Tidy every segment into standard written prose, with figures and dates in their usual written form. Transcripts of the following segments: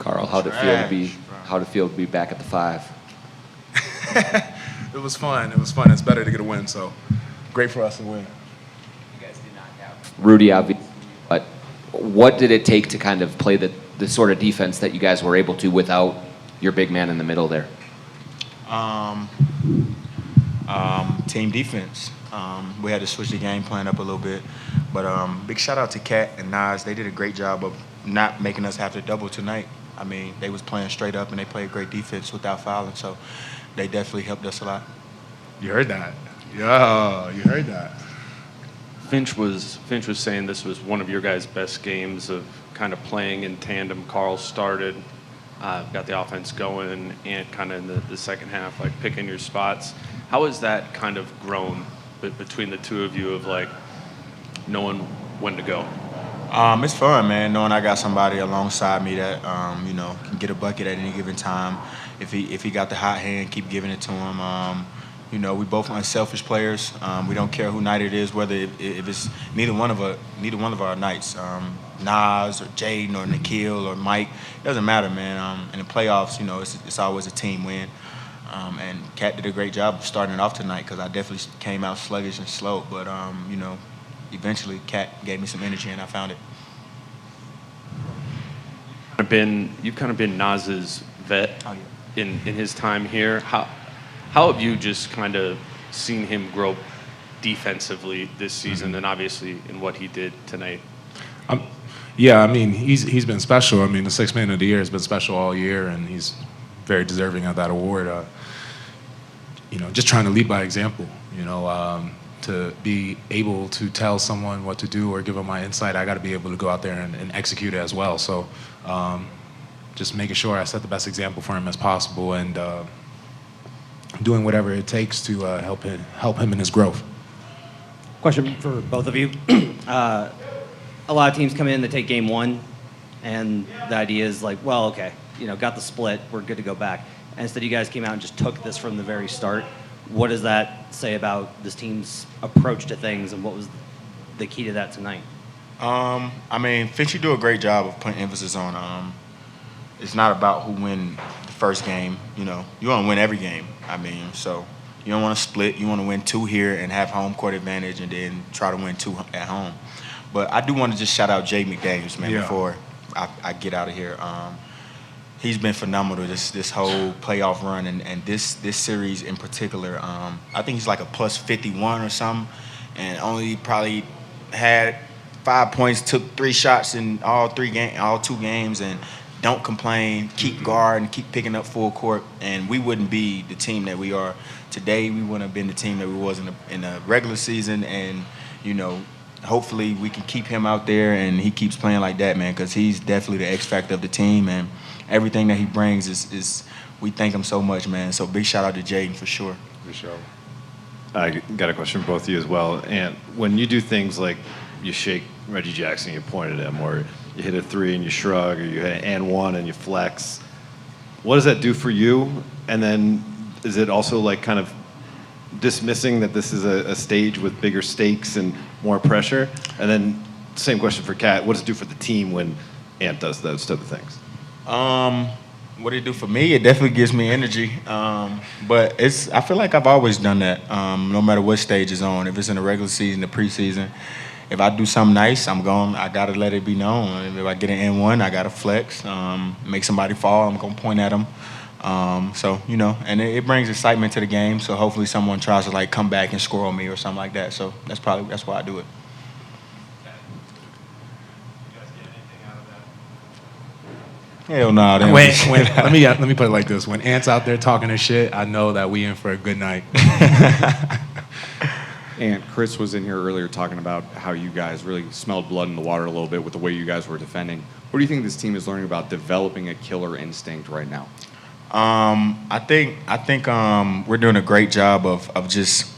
Karl, how'd it feel to be back at the 5? It was fun. It was fun. It's better to get a win, so great for us to win. You guys did not have Rudy, obviously, but what did it take to kind of play the sort of defense that you guys were able to without your big man in the middle there? Team defense. We had to switch the game plan up a little bit. But big shout out to Kat and Nas. They did a great job of not making us have to double tonight. I mean, they was playing straight up and they played great defense without fouling. So they definitely helped us a lot. You heard that? Yeah, you heard that. Finch was saying this was one of your guys' best games of kind of playing in tandem. Karl started, got the offense going, and kind of in the second half, like picking your spots. How has that kind of grown between the two of you of like knowing when to go? It's fun, man, knowing I got somebody alongside me that, can get a bucket at any given time. If he got the hot hand, keep giving it to him. We both unselfish players. We don't care who night it is, whether if it's neither one of our nights. Nas or Jaden or Nikhil or Mike, it doesn't matter, man. In the playoffs, it's always a team win. And Kat did a great job of starting it off tonight because I definitely came out sluggish and slow. But, eventually Kat gave me some energy and I found it. You've kind of been Nas's vet in his time here. How have you just kind of seen him grow defensively this season and obviously in what he did tonight? Yeah, I mean, he's been special. I mean, the Sixth Man of the Year has been special all year, and he's very deserving of that award. Just trying to lead by example, to be able to tell someone what to do or give them my insight, I got to be able to go out there and execute it as well. So just making sure I set the best example for him as possible and doing whatever it takes to help him in his growth. Question for both of you. A lot of teams come in, they take game one, and the idea is like, well, okay, got the split, we're good to go back. And instead you guys came out and just took this from the very start. What does that say about this team's approach to things, and what was the key to that tonight? Finch, you do a great job of putting emphasis on it's not about who win the first game. You want to win every game. So you don't want to split. You want to win 2 here and have home court advantage and then try to win 2 at home. But I do want to just shout out Jay McDaniels, man, before I get out of here. He's been phenomenal this whole playoff run and this series in particular. I think he's like a plus 51 or something, and only probably had 5 points, took 3 shots in all 2 games, and don't complain, keep guard, and keep picking up full court. And we wouldn't be the team that we are today. We wouldn't have been the team that we was in the regular season. And hopefully we can keep him out there and he keeps playing like that, man, because he's definitely the X factor of the team. And everything that he brings is we thank him so much, man. So big shout out to Jaden for sure. For sure. I got a question for both of you as well. And when you do things like you shake Reggie Jackson, you point at him, or you hit a 3 and you shrug, or you hit an 1 and you flex, what does that do for you? And then is it also like kind of dismissing that this is a stage with bigger stakes and more pressure? And then same question for Kat, what does it do for the team when Ant does those type of things? What did it do for me? It definitely gives me energy. But I feel like I've always done that, no matter what stage it's on. If it's in the regular season, the preseason, if I do something nice, I gotta let it be known. If I get an N1, I gotta flex, make somebody fall, I'm gonna point at them. And it brings excitement to the game. So hopefully someone tries to like come back and score on me or something like that. So that's why I do it. Hell no. Let me put it like this: when Ant's out there talking his shit, I know that we in for a good night. And Chris was in here earlier talking about how you guys really smelled blood in the water a little bit with the way you guys were defending. What do you think this team is learning about developing a killer instinct right now? I think we're doing a great job of just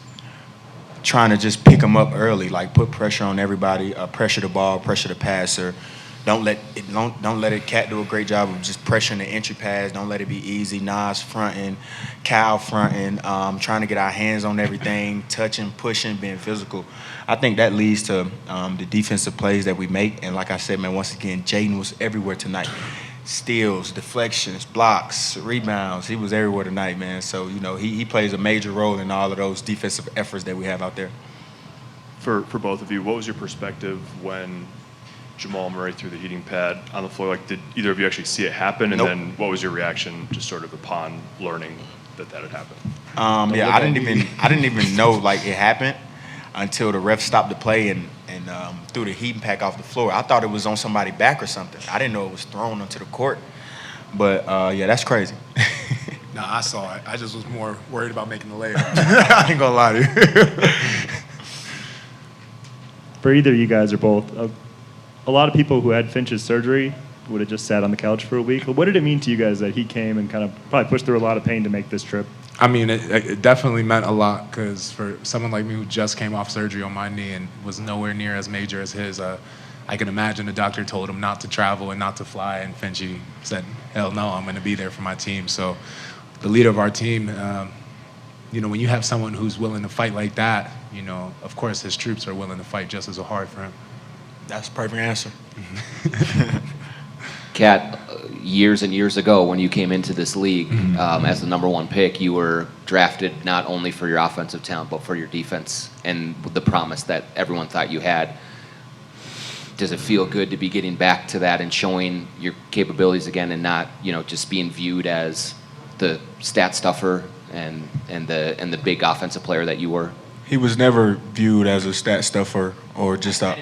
trying to just pick them up early, like put pressure on everybody, pressure the ball, pressure the passer. Don't let it. Cat do a great job of just pressuring the entry pass. Don't let it be easy. Nas fronting, Karl fronting, trying to get our hands on everything, touching, pushing, being physical. I think that leads to the defensive plays that we make. And like I said, man, once again, Jaden was everywhere tonight. steals, deflections, blocks, rebounds. He was everywhere tonight, man. So, he plays a major role in all of those defensive efforts that we have out there. For both of you, what was your perspective when Jamal Murray threw the heating pad on the floor? Like, did either of you actually see it happen? And Nope. then what was your reaction just sort of upon learning that had happened? I didn't even know like it happened until the ref stopped the play and threw the heating pack off the floor. I thought it was on somebody's back or something. I didn't know it was thrown onto the court. But yeah, that's crazy. No, I saw it. I just was more worried about making the layup. I ain't gonna lie to you. For either of you guys or both, a lot of people who had Finch's surgery would have just sat on the couch for a week. What did it mean to you guys that he came and kind of probably pushed through a lot of pain to make this trip? I mean, it definitely meant a lot because for someone like me who just came off surgery on my knee and was nowhere near as major as his, I can imagine the doctor told him not to travel and not to fly, and Finchie said, hell no, I'm going to be there for my team. So the leader of our team, when you have someone who's willing to fight like that, of course his troops are willing to fight just as hard for him. That's a perfect answer. Kat, years and years ago when you came into this league as the number 1 pick, you were drafted not only for your offensive talent but for your defense and the promise that everyone thought you had. Does it feel good to be getting back to that and showing your capabilities again and not, just being viewed as the stat stuffer and the big offensive player that you were? He was never viewed as a stat stuffer or just a.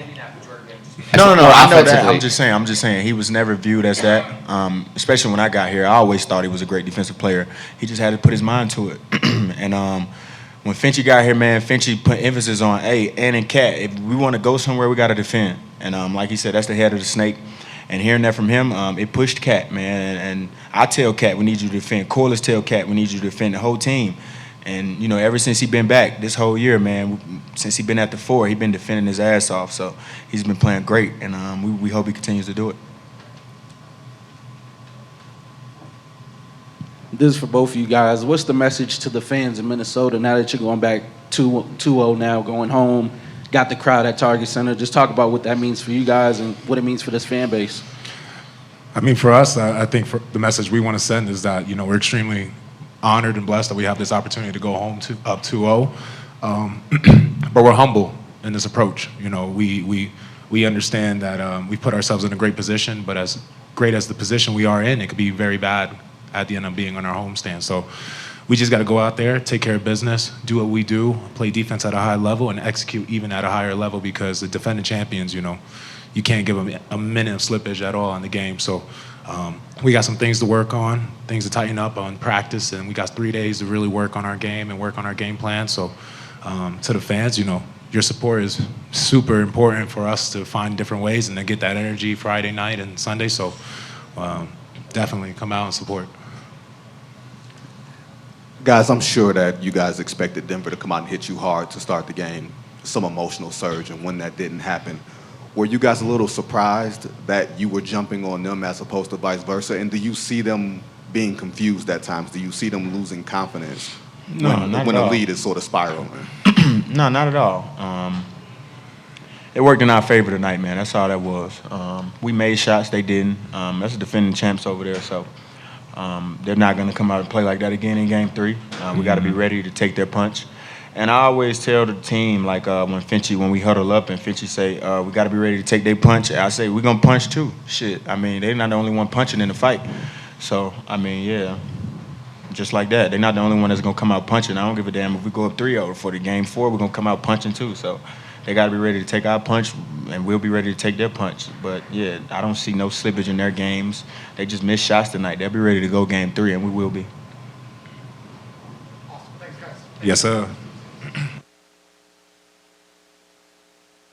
No, I know that. offensively. I'm just saying he was never viewed as that. Especially when I got here, I always thought he was a great defensive player. He just had to put his mind to it. And when Finchie got here, man, Finchie put emphasis on, and in Cat, if we want to go somewhere, we got to defend. And like he said, that's the head of the snake. And hearing that from him, it pushed Cat, man. And I tell Cat, we need you to defend. Corliss tell Cat, we need you to defend the whole team. And, ever since he been back this whole year, man, since he been at the 4, he been defending his ass off. So he's been playing great, and we hope he continues to do it. This is for both of you guys. What's the message to the fans in Minnesota now that you're going back 2-0 now, going home, got the crowd at Target Center? Just talk about what that means for you guys and what it means for this fan base. I mean, for us, I think the message we want to send is that, we're extremely honored and blessed that we have this opportunity to go home up 2-0. But we're humble in this approach. We understand that we put ourselves in a great position, but as great as the position we are in, it could be very bad at the end of being on our homestand. So we just got to go out there, take care of business, do what we do, play defense at a high level, and execute even at a higher level because the defending champions, you can't give them a minute of slippage at all in the game. So we got some things to work on, things to tighten up on practice, and we got 3 days to really work on our game and work on our game plan. So to the fans, your support is super important for us to find different ways and to get that energy Friday night and Sunday. So definitely come out and support. Guys, I'm sure that you guys expected Denver to come out and hit you hard to start the game, some emotional surge, and when that didn't happen, were you guys a little surprised that you were jumping on them as opposed to vice versa? And do you see them being confused at times? Do you see them losing confidence when the lead is sort of spiraling? No, not at all. It worked in our favor tonight, man. That's all that was. We made shots, they didn't. That's the defending champs over there, so they're not going to come out and play like that again in Game 3. We got to be ready to take their punch. And I always tell the team, like when we huddle up and Finchie say, we got to be ready to take their punch, I say, we're going to punch too. Shit, I mean, they're not the only one punching in the fight. So, I mean, yeah, just like that. They're not the only one that's going to come out punching. I don't give a damn if we go up 3-0 for the Game 4, we're going to come out punching too. So they got to be ready to take our punch, and we'll be ready to take their punch. But, yeah, I don't see no slippage in their games. They just missed shots tonight. They'll be ready to go Game 3, and we will be. Yes, sir.